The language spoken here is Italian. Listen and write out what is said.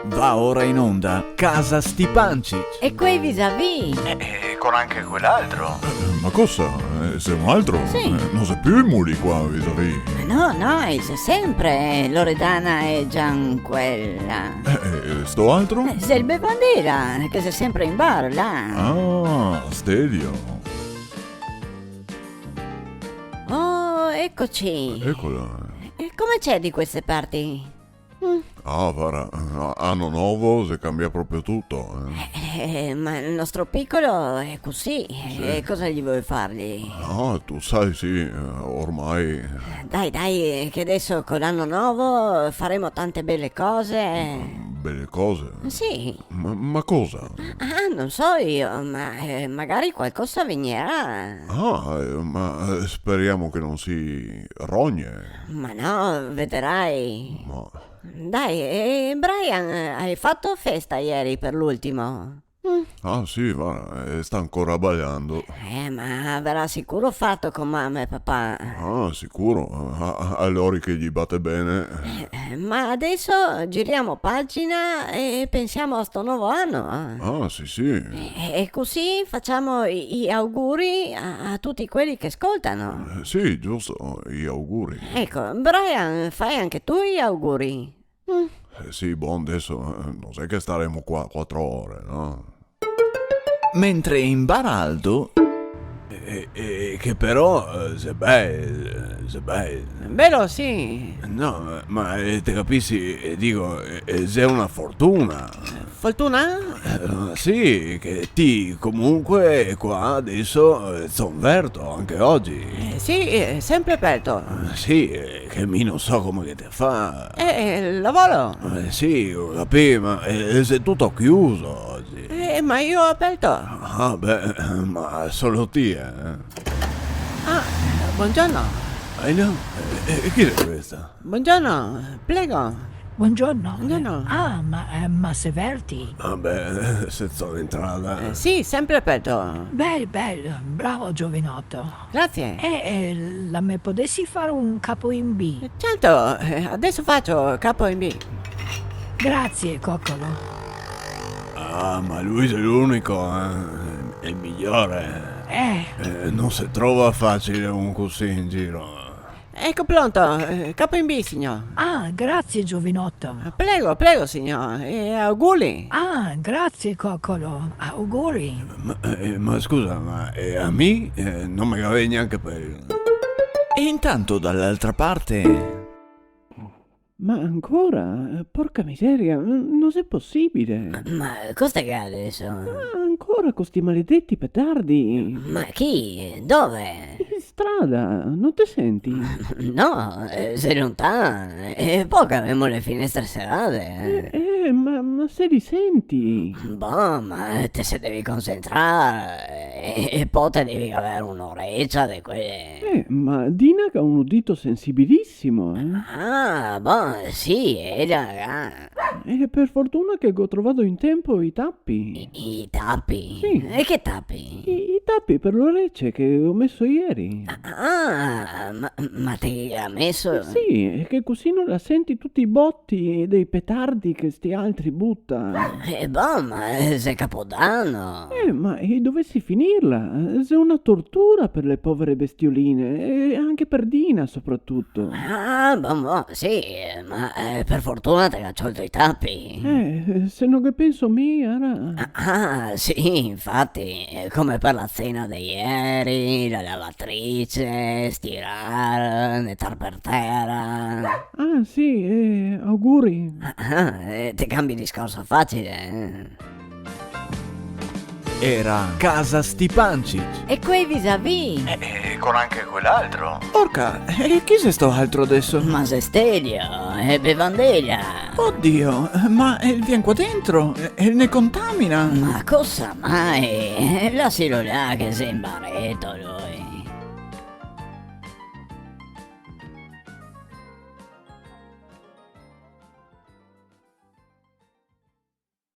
Va ora in onda Casa Stipancic. E quei vis-à-vis? Con anche quell'altro. Ma cosa? Sei un altro? Sì. Non sei più i muli qua, vis-à-vis. No, sei sempre Loredana e Gianquella. Sto altro? Sei il bevandera, che sei sempre in bar, là. Ah, Stelio. Oh, eccoci. Eccola. E come c'è di queste parti? Ah, guarda, anno nuovo si cambia proprio tutto. Ma il nostro piccolo è così. E cosa gli vuoi fargli? Ah, tu sai, sì, ormai... Dai, che adesso con l'anno nuovo faremo tante belle cose. Belle cose. Sì. Ma cosa? Non so io, ma magari qualcosa avvegnerà. Ah, ma speriamo che non si rogne. Ma no, vedrai. Ma... Dai, Brian, hai fatto festa ieri per l'ultimo? Ah, sì, guarda, sta ancora ballando. Ma avrà sicuro fatto con mamma e papà. Ah, sicuro. Allora che gli batte bene. Ma adesso giriamo pagina e pensiamo a sto nuovo anno. Ah, sì. E così facciamo gli auguri a tutti quelli che ascoltano. Sì, giusto, gli auguri. Ecco, Brian, fai anche tu gli auguri. Sì, adesso non sai che staremo qua 4 ore, no? Mentre in bar Aldo... che però, se bello. Vero, sì. No, ma te capisci, dico, è una fortuna. Fortuna? Sì, che ti comunque qua adesso sonverto anche oggi. Sì, sempre aperto. Sì, che mi non so come che te fa. Lavoro. Sì, ho capito, ma sei tutto chiuso oggi. Ma io ho aperto. Ah, beh, ma solo te, Buongiorno. No? Chi è questa? Buongiorno, prego. Buongiorno. Buongiorno. Ah, ma Severti? Vabbè, se sono entrata. Sì, sempre aperto. Bello, bravo giovinotto. Grazie. La me potessi fare un capo in B? Certo, adesso faccio capo in B. Grazie, coccolo. Ah, ma lui è l'unico, è il migliore. Non si trova facile un così in giro. Ecco pronto, capo in B, signor. Ah, grazie, giovinotto. Prego, signor. E auguri. Ah, grazie, coccolo. Auguri. Ma scusa, ma a me non mi cavi neanche per... E intanto dall'altra parte... Ma ancora? Porca miseria, non è possibile. Ma cosa che adesso? Ancora con sti maledetti petardi. Ma chi? Dove? In strada, non ti senti? No, sei lontano. E poi che abbiamo le finestre serrate. Ma se li senti? Boh, ma te se devi concentrare. E poi te devi avere un'orecchia di quelle. Ma Dina ha un udito sensibilissimo, Ah, boh, sì, raga. E per fortuna che ho trovato in tempo i tappi. I tappi? Sì. E che tappi? I tappi per le orecchie che ho messo ieri. Ah, ma te ha messo? Sì, è che così non la senti tutti i botti dei petardi che sti altri butta. Boh, ma sei Capodanno. Ma dovessi finirla? Sei una tortura per le povere bestioline, e anche per Dina soprattutto. Ah, boh, sì, ma per fortuna te ha tolto i tappi. Se non che penso era... Ah, sì, infatti, come per la cena di ieri, la lavatrice, stirare, nettar per terra. Ah, sì, auguri. Ti cambi discorso facile. Era Casa Stipancic. E quei vis-à-vis? Con anche quell'altro. Porca, e chi sei sto altro adesso? Ma sei Stelio, e bevandeglia. Oddio, ma viene qua dentro e ne contamina. Ma cosa mai? Lascialo là che sei in baretto lui.